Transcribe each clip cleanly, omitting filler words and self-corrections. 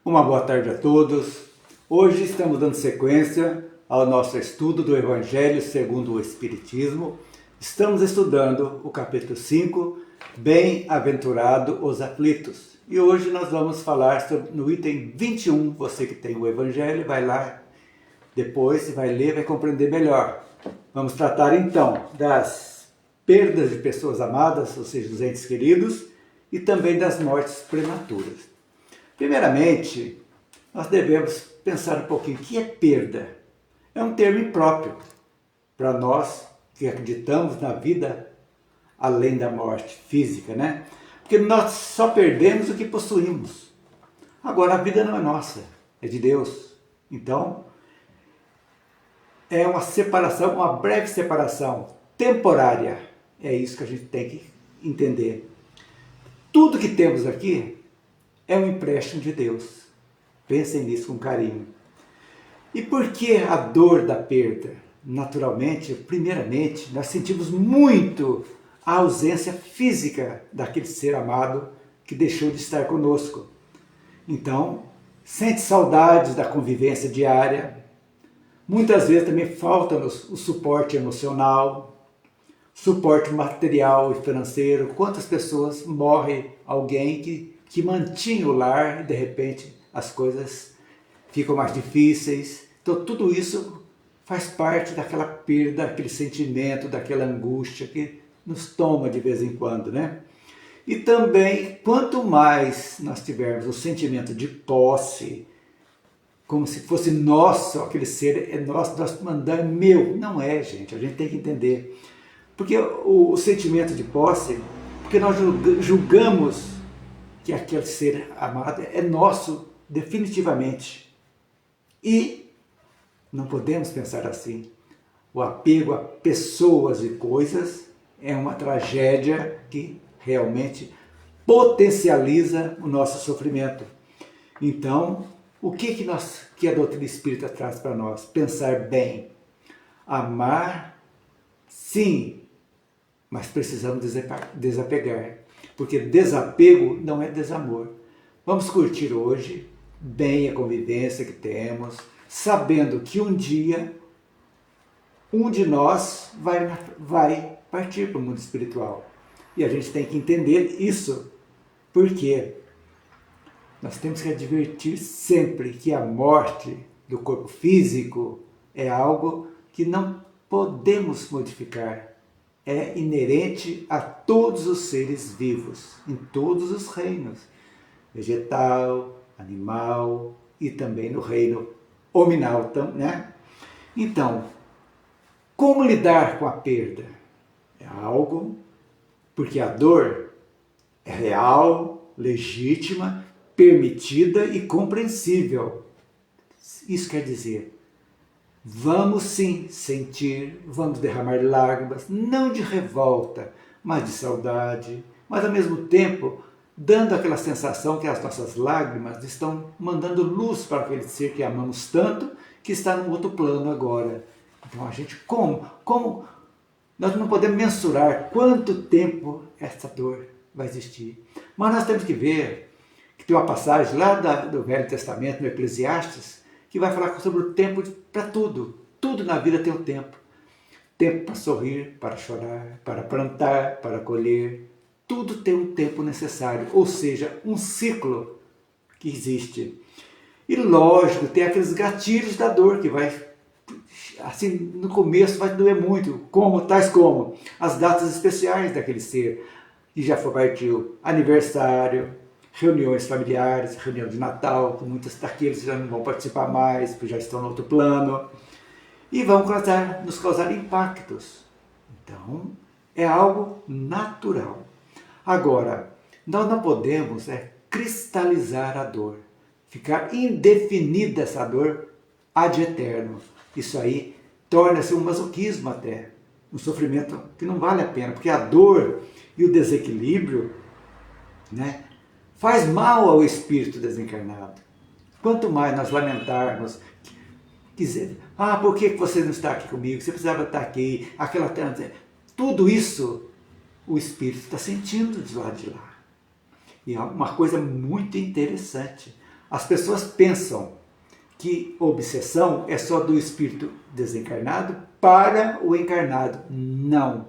Uma boa tarde a todos. Hoje estamos dando sequência ao nosso estudo do Evangelho segundo o Espiritismo. Estamos estudando o capítulo 5, Bem-aventurado os aflitos. E hoje nós vamos falar no item 21. Você que tem o Evangelho, vai lá depois, vai ler, vai compreender melhor. Vamos tratar então das perdas de pessoas amadas, ou seja, dos entes queridos, e também das mortes prematuras. Primeiramente, nós devemos pensar um pouquinho o que é perda. É um termo impróprio para nós que acreditamos na vida além da morte física, né? Porque nós só perdemos o que possuímos. Agora, a vida não é nossa, é de Deus. Então, é uma separação, uma breve separação temporária. É isso que a gente tem que entender. Tudo que temos aqui é um empréstimo de Deus. Pensem nisso com carinho. E por que a dor da perda? Naturalmente, primeiramente, nós sentimos muito a ausência física daquele ser amado que deixou de estar conosco. Então, sente saudades da convivência diária. Muitas vezes também falta-nos o suporte emocional, suporte material e financeiro. Quantas pessoas morrem alguém que mantinha o lar e de repente as coisas ficam mais difíceis. Então tudo isso faz parte daquela perda, aquele sentimento, daquela angústia que nos toma de vez em quando, né? E também, quanto mais nós tivermos o sentimento de posse, como se fosse nosso, aquele ser é nosso, nós mandamos, meu. Não é, gente, a gente tem que entender. Porque o sentimento de posse, porque nós julgamos que aquele ser amado é nosso definitivamente. E não podemos pensar assim. O apego a pessoas e coisas é uma tragédia que realmente potencializa o nosso sofrimento. Então, o que a doutrina espírita traz para nós? Pensar bem. Amar, sim, mas precisamos desapegar. Porque desapego não é desamor. Vamos curtir hoje bem a convivência que temos, sabendo que um dia um de nós vai partir para o mundo espiritual. E a gente tem que entender isso. Porque nós temos que advertir sempre que a morte do corpo físico é algo que não podemos modificar. É inerente a todos os seres vivos, em todos os reinos, vegetal, animal e também no reino hominal, né? Então, como lidar com a perda? É algo, porque a dor é real, legítima, permitida e compreensível. Isso quer dizer, vamos sim sentir, vamos derramar lágrimas, não de revolta, mas de saudade, mas ao mesmo tempo dando aquela sensação que as nossas lágrimas estão mandando luz para aquele ser que amamos tanto, que está num outro plano agora. Então a gente, como nós não podemos mensurar quanto tempo essa dor vai existir. Mas nós temos que ver que tem uma passagem lá do Velho Testamento, no Eclesiastes, que vai falar sobre o tempo para tudo. Tudo na vida tem um tempo. Tempo para sorrir, para chorar, para plantar, para colher. Tudo tem um tempo necessário, ou seja, um ciclo que existe. E lógico, tem aqueles gatilhos da dor que vai, assim, no começo vai doer muito, tais como as datas especiais daquele ser, que já partiu, aniversário, reuniões familiares, reunião de Natal, com muitos daqueles que já não vão participar mais, porque já estão no outro plano, e vão nos causar impactos. Então, é algo natural. Agora, nós não podemos cristalizar a dor, ficar indefinida essa dor ad eterno. Isso aí torna-se um masoquismo até, um sofrimento que não vale a pena, porque a dor e o desequilíbrio, né, faz mal ao espírito desencarnado. Quanto mais nós lamentarmos, dizer, por que você não está aqui comigo? Você precisava estar aqui, tudo isso o espírito está sentindo de lá. E é uma coisa muito interessante. As pessoas pensam que obsessão é só do espírito desencarnado para o encarnado. Não.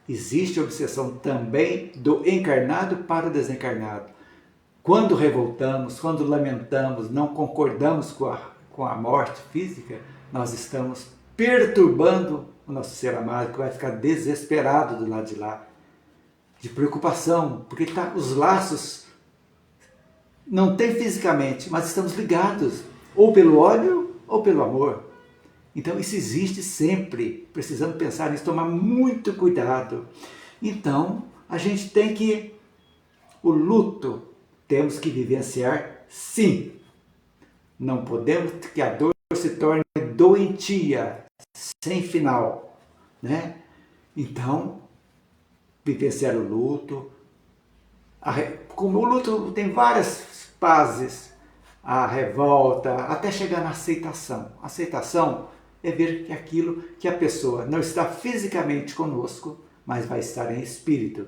Existe obsessão também do encarnado para o desencarnado. Quando revoltamos, quando lamentamos, não concordamos com a morte física, nós estamos perturbando o nosso ser amado, que vai ficar desesperado do lado de lá, de preocupação, porque os laços não tem fisicamente, mas estamos ligados, ou pelo ódio ou pelo amor. Então isso existe sempre, precisamos pensar nisso, tomar muito cuidado. Então a gente tem que, o luto temos que vivenciar sim. Não podemos que a dor se torne doentia, sem final, né? Então, vivenciar o luto. Como o luto tem várias fases, a revolta, até chegar na aceitação. A aceitação é ver que aquilo que a pessoa não está fisicamente conosco, mas vai estar em espírito.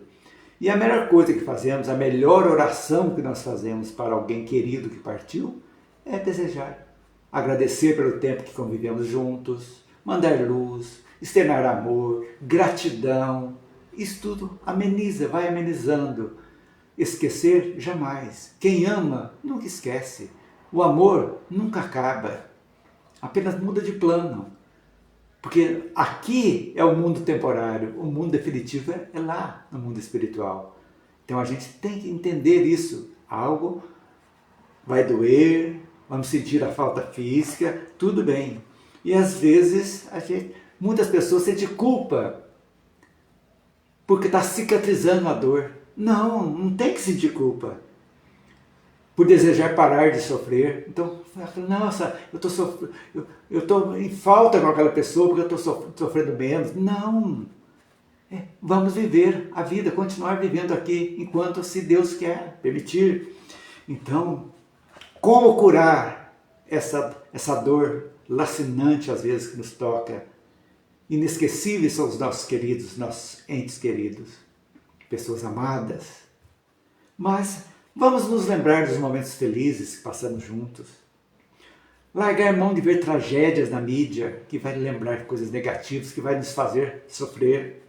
E a melhor coisa que fazemos, a melhor oração que nós fazemos para alguém querido que partiu, é desejar, agradecer pelo tempo que convivemos juntos, mandar luz, externar amor, gratidão. Isso tudo ameniza, vai amenizando. Esquecer jamais. Quem ama nunca esquece. O amor nunca acaba. Apenas muda de plano. Porque aqui é o mundo temporário, o mundo definitivo é lá, no mundo espiritual. Então a gente tem que entender isso. Algo vai doer, vamos sentir a falta física, tudo bem. E às vezes muitas pessoas sentem culpa porque está cicatrizando a dor. Não, não tem que sentir culpa por desejar parar de sofrer. Então, nossa, eu estou em falta com aquela pessoa porque eu estou sofrendo menos. Não, vamos viver a vida, continuar vivendo aqui enquanto se Deus quer permitir. Então, como curar essa dor lacinante às vezes que nos toca? Inesquecíveis são os nossos queridos, nossos entes queridos, pessoas amadas. Mas vamos nos lembrar dos momentos felizes que passamos juntos. Largar mão de ver tragédias na mídia, que vai lembrar coisas negativas, que vai nos fazer sofrer.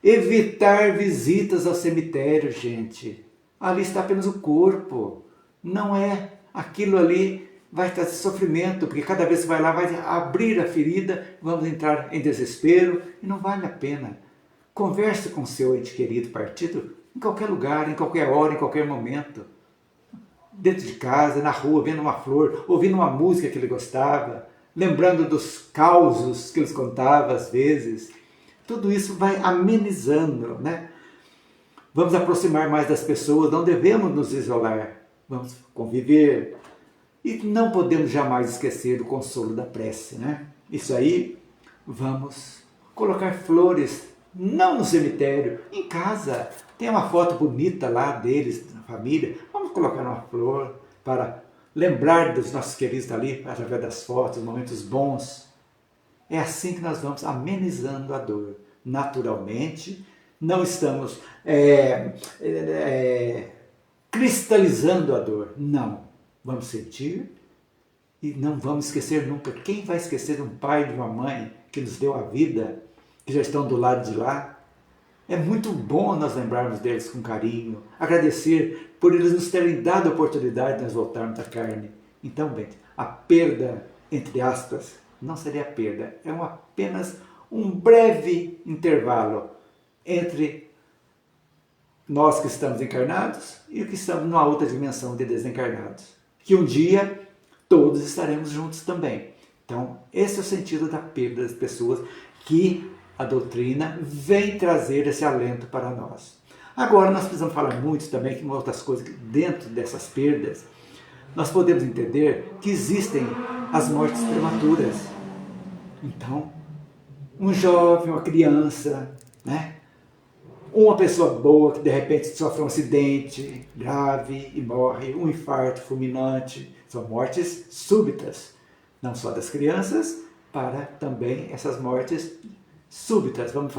Evitar visitas ao cemitério, gente. Ali está apenas o corpo. Não é aquilo ali, vai trazer sofrimento, porque cada vez que vai lá, vai abrir a ferida, vamos entrar em desespero, e não vale a pena. Converse com seu ente querido partido em qualquer lugar, em qualquer hora, em qualquer momento. Dentro de casa, na rua, vendo uma flor, ouvindo uma música que ele gostava, lembrando dos causos que eles contavam às vezes. Tudo isso vai amenizando, né? Vamos aproximar mais das pessoas, não devemos nos isolar. Vamos conviver. E não podemos jamais esquecer do consolo da prece, né? Isso aí, vamos colocar flores, não no cemitério, em casa. Tem uma foto bonita lá deles, da família. Vamos colocar uma flor para lembrar dos nossos queridos ali, através das fotos, momentos bons. É assim que nós vamos amenizando a dor. Naturalmente, não estamos cristalizando a dor. Não. Vamos sentir e não vamos esquecer nunca. Quem vai esquecer de um pai, de uma mãe que nos deu a vida, que já estão do lado de lá? É muito bom nós lembrarmos deles com carinho, agradecer por eles nos terem dado a oportunidade de nós voltarmos da carne. Então, bem, a perda, entre aspas, não seria perda, é apenas um breve intervalo entre nós que estamos encarnados e os que estamos numa outra dimensão de desencarnados. Que um dia todos estaremos juntos também. Então, esse é o sentido da perda das pessoas que a doutrina vem trazer esse alento para nós. Agora, nós precisamos falar muito também que outras coisas dentro dessas perdas, nós podemos entender que existem as mortes prematuras. Então, um jovem, uma criança, né? Uma pessoa boa que de repente sofre um acidente grave e morre, um infarto fulminante, são mortes súbitas, não só das crianças, para também essas mortes súbitas, vamos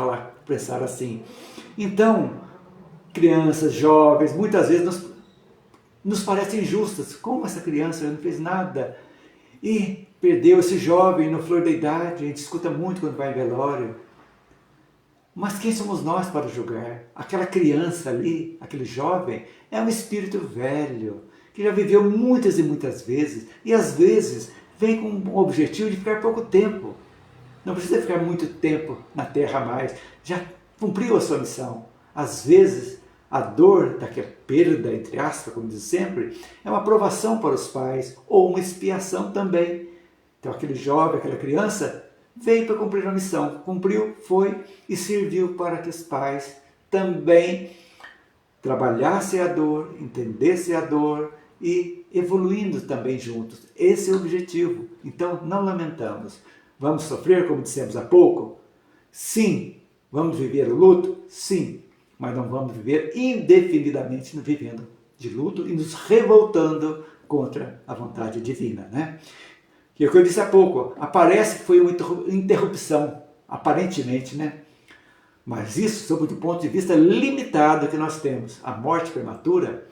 pensar assim. Então, crianças, jovens, muitas vezes nos parecem injustas. Como essa criança não fez nada e perdeu esse jovem no flor da idade? A gente escuta muito quando vai em velório. Mas quem somos nós para julgar? Aquela criança ali, aquele jovem, é um espírito velho, que já viveu muitas e muitas vezes, e às vezes vem com o objetivo de ficar pouco tempo. Não precisa ficar muito tempo na Terra mais, já cumpriu a sua missão. Às vezes, a dor daquela perda, entre aspas, como diz sempre, é uma provação para os pais, ou uma expiação também. Então aquele jovem, aquela criança, veio para cumprir a missão, cumpriu, foi e serviu para que os pais também trabalhassem a dor, entendessem a dor e evoluindo também juntos. Esse é o objetivo. Então não lamentamos. Vamos sofrer, como dissemos há pouco? Sim. Vamos viver o luto? Sim. Mas não vamos viver indefinidamente vivendo de luto e nos revoltando contra a vontade divina, né? E o que eu disse há pouco, parece que foi uma interrupção, aparentemente, né? Mas isso, sob o ponto de vista limitado que nós temos, a morte prematura,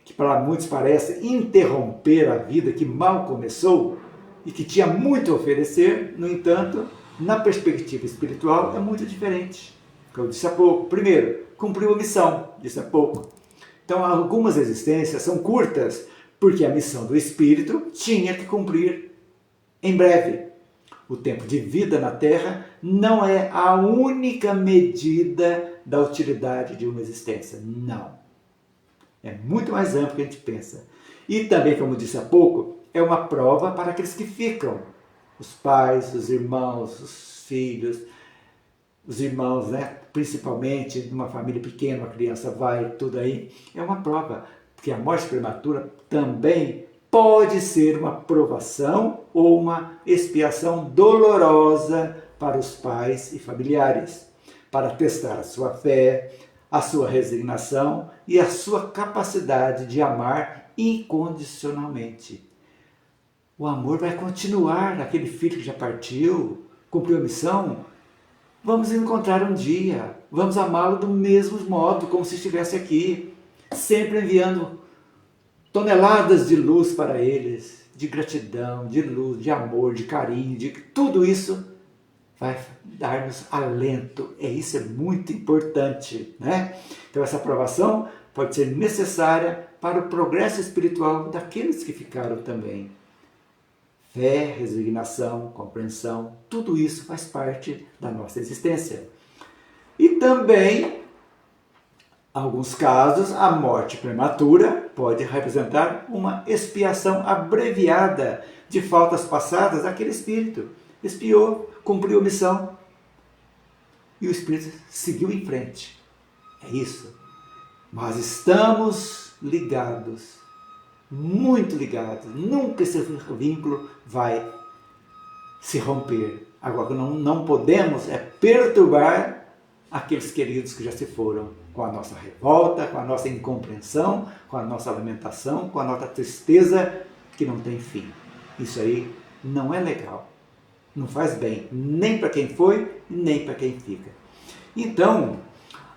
que para muitos parece interromper a vida que mal começou e que tinha muito a oferecer, no entanto, na perspectiva espiritual é muito diferente. Como eu disse há pouco, primeiro, cumpriu a missão, disse há pouco. Então, algumas existências são curtas, porque a missão do espírito tinha que cumprir em breve. O tempo de vida na Terra não é a única medida da utilidade de uma existência. Não. É muito mais amplo que a gente pensa. E também, como disse há pouco, é uma prova para aqueles que ficam. Os pais, os irmãos, os filhos, os irmãos, né? Principalmente numa família pequena, uma criança vai, tudo aí. É uma prova, porque a morte prematura também pode ser uma provação ou uma expiação dolorosa para os pais e familiares, para testar a sua fé, a sua resignação e a sua capacidade de amar incondicionalmente. O amor vai continuar, aquele filho que já partiu, cumpriu a missão, vamos encontrar um dia, vamos amá-lo do mesmo modo, como se estivesse aqui, sempre enviando toneladas de luz para eles, de gratidão, de luz, de amor, de carinho, de tudo isso vai dar-nos alento. Isso é muito importante, né? Então essa aprovação pode ser necessária para o progresso espiritual daqueles que ficaram também. Fé, resignação, compreensão, tudo isso faz parte da nossa existência. E também, em alguns casos, a morte prematura pode representar uma expiação abreviada de faltas passadas daquele espírito. Expiou, cumpriu a missão e o espírito seguiu em frente. É isso. Mas estamos ligados, muito ligados. Nunca esse vínculo vai se romper. Agora, não podemos perturbar aqueles queridos que já se foram, com a nossa revolta, com a nossa incompreensão, com a nossa lamentação, com a nossa tristeza que não tem fim. Isso aí não é legal. Não faz bem, nem para quem foi, nem para quem fica. Então,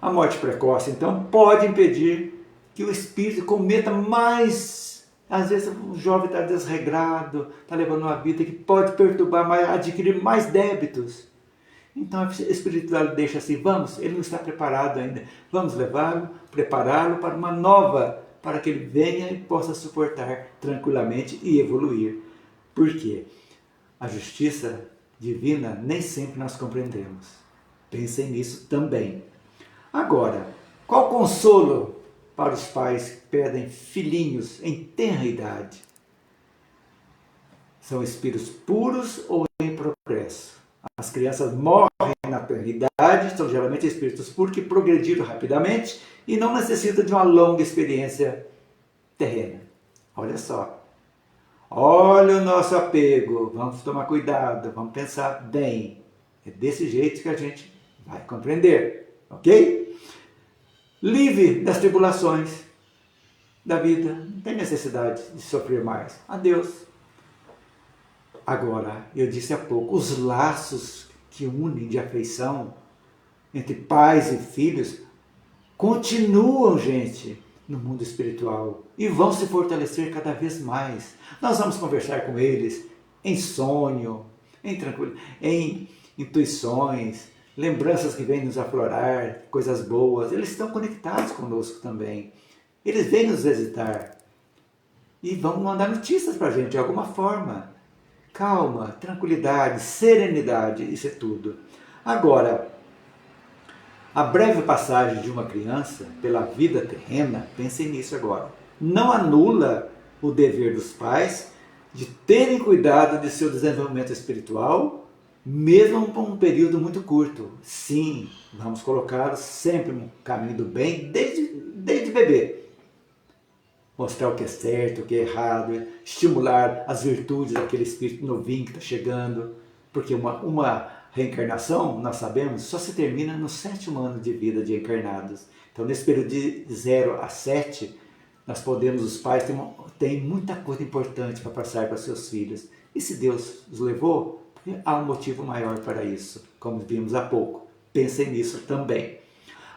a morte precoce então, pode impedir que o espírito cometa mais. Às vezes o jovem está desregrado, está levando uma vida que pode perturbar, adquirir mais débitos. Então a espiritualidade deixa assim, ele não está preparado ainda, vamos levá-lo, prepará-lo para uma nova, para que ele venha e possa suportar tranquilamente e evoluir. Por quê? A justiça divina nem sempre nós compreendemos. Pensem nisso também. Agora, qual consolo para os pais que perdem filhinhos em tenra idade? São espíritos puros ou em progresso? As crianças morrem na tenra idade, são geralmente espíritos puros que progrediram rapidamente e não necessitam de uma longa experiência terrena. Olha só. Olha o nosso apego, vamos tomar cuidado, vamos pensar bem. É desse jeito que a gente vai compreender, ok? Livre das tribulações da vida, não tem necessidade de sofrer mais. Adeus. Agora, eu disse há pouco, os laços que unem de afeição entre pais e filhos continuam, gente. no mundo espiritual e vão se fortalecer cada vez mais. Nós vamos conversar com eles em sonho, em intuições, lembranças que vêm nos aflorar, coisas boas. Eles estão conectados conosco também. Eles vêm nos visitar e vão mandar notícias para a gente de alguma forma. Calma, tranquilidade, serenidade, isso é tudo. Agora, a breve passagem de uma criança pela vida terrena, pensem nisso agora, não anula o dever dos pais de terem cuidado de seu desenvolvimento espiritual, mesmo por um período muito curto. Sim, vamos colocá-los sempre no caminho do bem, desde bebê. Mostrar o que é certo, o que é errado, estimular as virtudes daquele espírito novinho que está chegando, porque uma reencarnação, nós sabemos, só se termina no 7º ano de vida de encarnados. Então, nesse período de 0 a 7, nós podemos, os pais têm muita coisa importante para passar para seus filhos. E se Deus os levou, há um motivo maior para isso, como vimos há pouco. Pensem nisso também.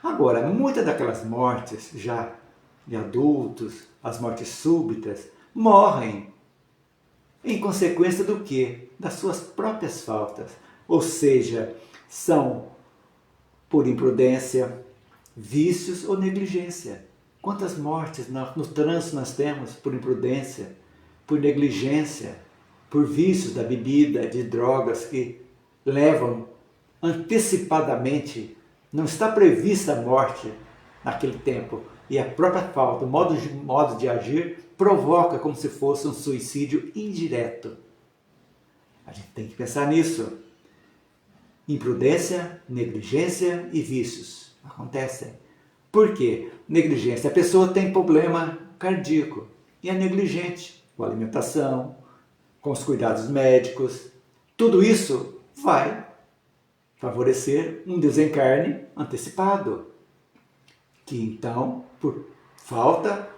Agora, muitas daquelas mortes já de adultos, as mortes súbitas, morrem em consequência do quê? Das suas próprias faltas. Ou seja, são por imprudência, vícios ou negligência. Quantas mortes no trânsito nós temos por imprudência, por negligência, por vícios da bebida, de drogas que levam antecipadamente. Não está prevista a morte naquele tempo. E a própria falta, o modo de agir, provoca como se fosse um suicídio indireto. A gente tem que pensar nisso. Imprudência, negligência e vícios acontecem. Por quê? Negligência. A pessoa tem problema cardíaco e é negligente com a alimentação, com os cuidados médicos. Tudo isso vai favorecer um desencarne antecipado, que então, por falta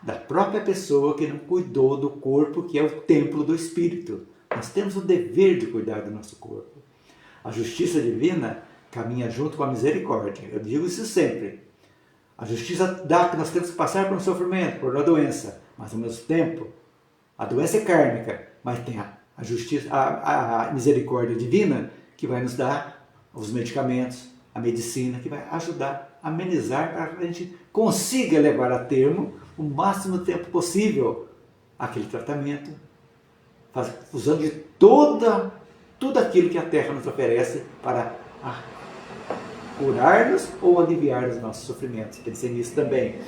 da própria pessoa que não cuidou do corpo, que é o templo do espírito. Nós temos o dever de cuidar do nosso corpo. A justiça divina caminha junto com a misericórdia. Eu digo isso sempre. A justiça dá que nós temos que passar por um sofrimento, por uma doença, mas ao mesmo tempo, a doença é kármica, mas tem a justiça, a misericórdia divina que vai nos dar os medicamentos, a medicina, que vai ajudar a amenizar para que a gente consiga levar a termo o máximo tempo possível aquele tratamento, usando de tudo aquilo que a Terra nos oferece para curar-nos ou aliviar os nossos sofrimentos. Pensei nisso também.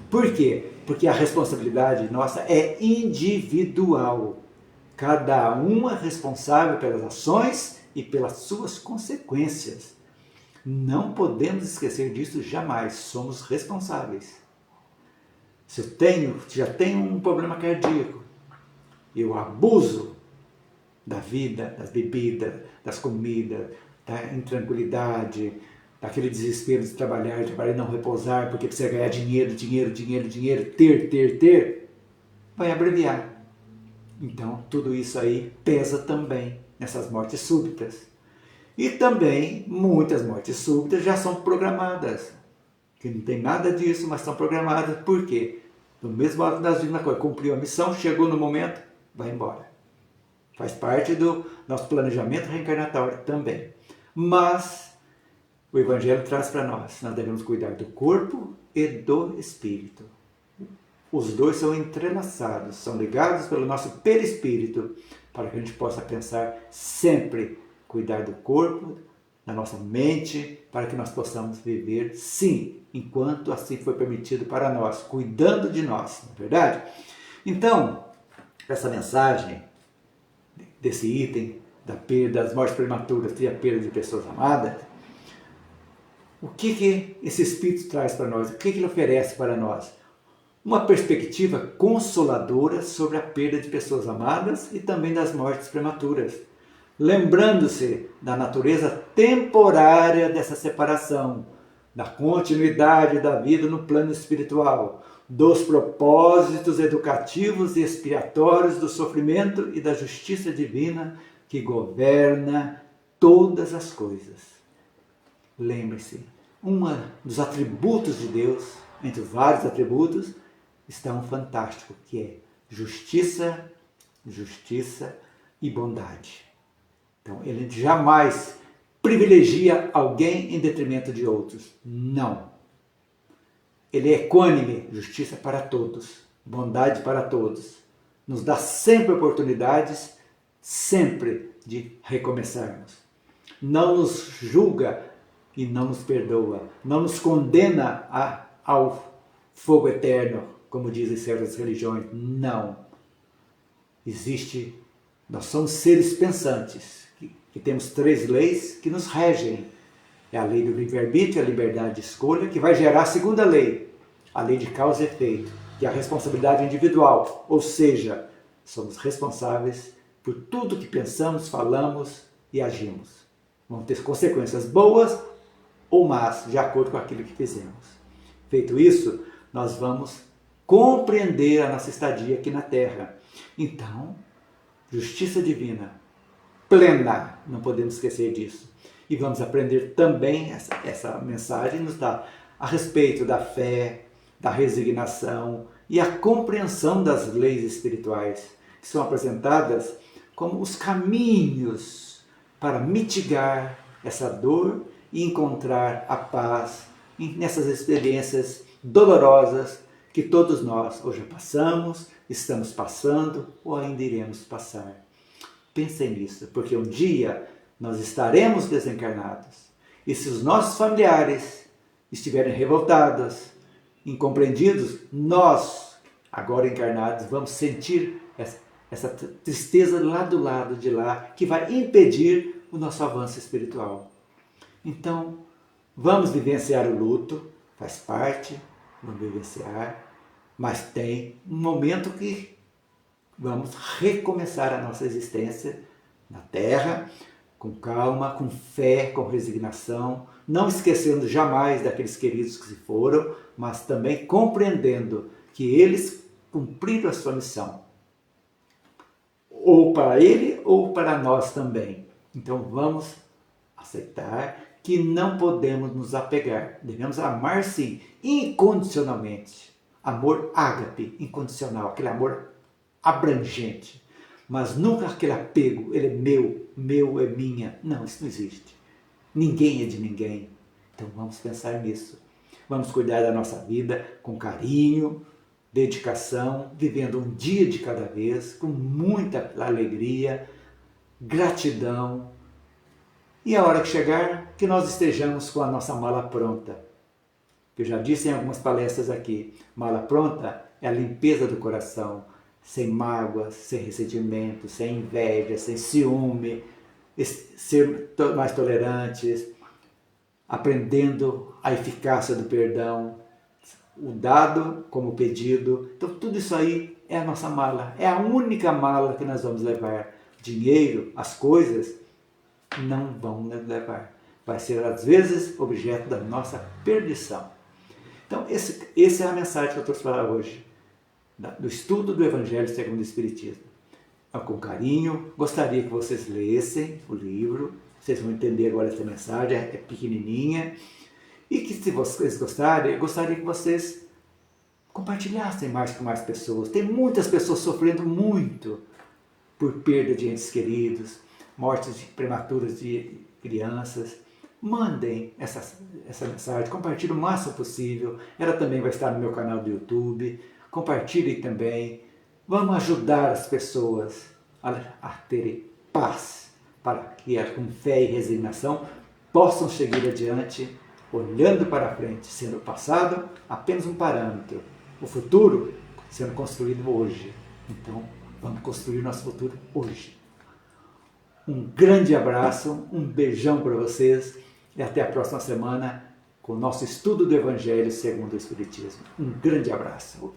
Por quê? Porque a responsabilidade nossa é individual. Cada um é responsável pelas ações e pelas suas consequências. Não podemos esquecer disso jamais. Somos responsáveis. Se eu já tenho um problema cardíaco, eu abuso da vida, das bebidas, das comidas, da intranquilidade, daquele desespero de trabalhar e não repousar, porque precisa ganhar dinheiro, ter, vai abreviar. Então, tudo isso aí pesa também nessas mortes súbitas. E também, muitas mortes súbitas já são programadas, que não tem nada disso, mas são programadas. Por quê? No mesmo ato das divinas coisas, cumpriu a missão, chegou no momento, vai embora. Faz parte do nosso planejamento reencarnatório também. Mas o Evangelho traz para nós devemos cuidar do corpo e do espírito. Os dois são entrelaçados, são ligados pelo nosso perispírito, para que a gente possa pensar sempre, cuidar do corpo, da nossa mente, para que nós possamos viver, sim, enquanto assim foi permitido para nós, cuidando de nós, não é verdade? Então, essa mensagem desse item da perda, das mortes prematuras e a perda de pessoas amadas, o que esse Espírito traz para nós? O que ele oferece para nós? Uma perspectiva consoladora sobre a perda de pessoas amadas e também das mortes prematuras, lembrando-se da natureza temporária dessa separação, da continuidade da vida no plano espiritual, dos propósitos educativos e expiatórios do sofrimento e da justiça divina que governa todas as coisas. Lembre-se, um dos atributos de Deus entre vários atributos, está um fantástico, que é justiça, justiça e bondade. Então, ele jamais privilegia alguém em detrimento de outros. Não. Ele é equânime, justiça para todos, bondade para todos. Nos dá sempre oportunidades, sempre de recomeçarmos. Não nos julga e não nos perdoa. Não nos condena ao fogo eterno, como dizem certas religiões. Não. Nós somos seres pensantes, que temos 3 leis que nos regem. É a lei do livre-arbítrio, a liberdade de escolha, que vai gerar a segunda lei, a lei de causa e efeito, que é a responsabilidade individual, ou seja, somos responsáveis por tudo que pensamos, falamos e agimos. Vão ter consequências boas ou más, de acordo com aquilo que fizemos. Feito isso, nós vamos compreender a nossa estadia aqui na Terra. Então, justiça divina plena, não podemos esquecer disso. E vamos aprender também, essa mensagem nos dá a respeito da fé, da resignação e a compreensão das leis espirituais, que são apresentadas como os caminhos para mitigar essa dor e encontrar a paz nessas experiências dolorosas que todos nós hoje passamos, estamos passando ou ainda iremos passar. Pensem nisso, porque um dia nós estaremos desencarnados. E se os nossos familiares estiverem revoltados, incompreendidos, nós, agora encarnados, vamos sentir essa tristeza lá do lado de lá, que vai impedir o nosso avanço espiritual. Então, vamos vivenciar o luto, faz parte, vamos vivenciar, mas tem um momento que vamos recomeçar a nossa existência na Terra, com calma, com fé, com resignação, não esquecendo jamais daqueles queridos que se foram, mas também compreendendo que eles cumpriram a sua missão, ou para ele ou para nós também. Então vamos aceitar que não podemos nos apegar, devemos amar sim, incondicionalmente, amor ágape, incondicional, aquele amor abrangente, mas nunca aquele apego, ele é meu é minha. Não, isso não existe. Ninguém é de ninguém. Então vamos pensar nisso. Vamos cuidar da nossa vida com carinho, dedicação, vivendo um dia de cada vez, com muita alegria, gratidão. E a hora que chegar, que nós estejamos com a nossa mala pronta. Eu já disse em algumas palestras aqui, mala pronta é a limpeza do coração, sem mágoas, sem ressentimento, sem inveja, sem ciúme, ser mais tolerantes, aprendendo a eficácia do perdão, o dado como pedido. Então tudo isso aí é a nossa mala, é a única mala que nós vamos levar. Dinheiro, as coisas, não vão nos levar. Vai ser às vezes objeto da nossa perdição. Então essa é a mensagem que eu trouxe para hoje, do estudo do Evangelho segundo o Espiritismo. Com carinho, gostaria que vocês lessem o livro, vocês vão entender agora essa mensagem, é pequenininha, e que se vocês gostarem, eu gostaria que vocês compartilhassem mais com mais pessoas. Tem muitas pessoas sofrendo muito por perda de entes queridos, mortes prematuras de crianças. Mandem essa mensagem, compartilhem o máximo possível. Ela também vai estar no meu canal do YouTube. Compartilhem também. Vamos ajudar as pessoas a terem paz, para que com fé e resignação possam seguir adiante, olhando para frente, sendo o passado apenas um parâmetro, o futuro sendo construído hoje. Então, vamos construir nosso futuro hoje. Um grande abraço, um beijão para vocês e até a próxima semana com o nosso estudo do Evangelho segundo o Espiritismo. Um grande abraço.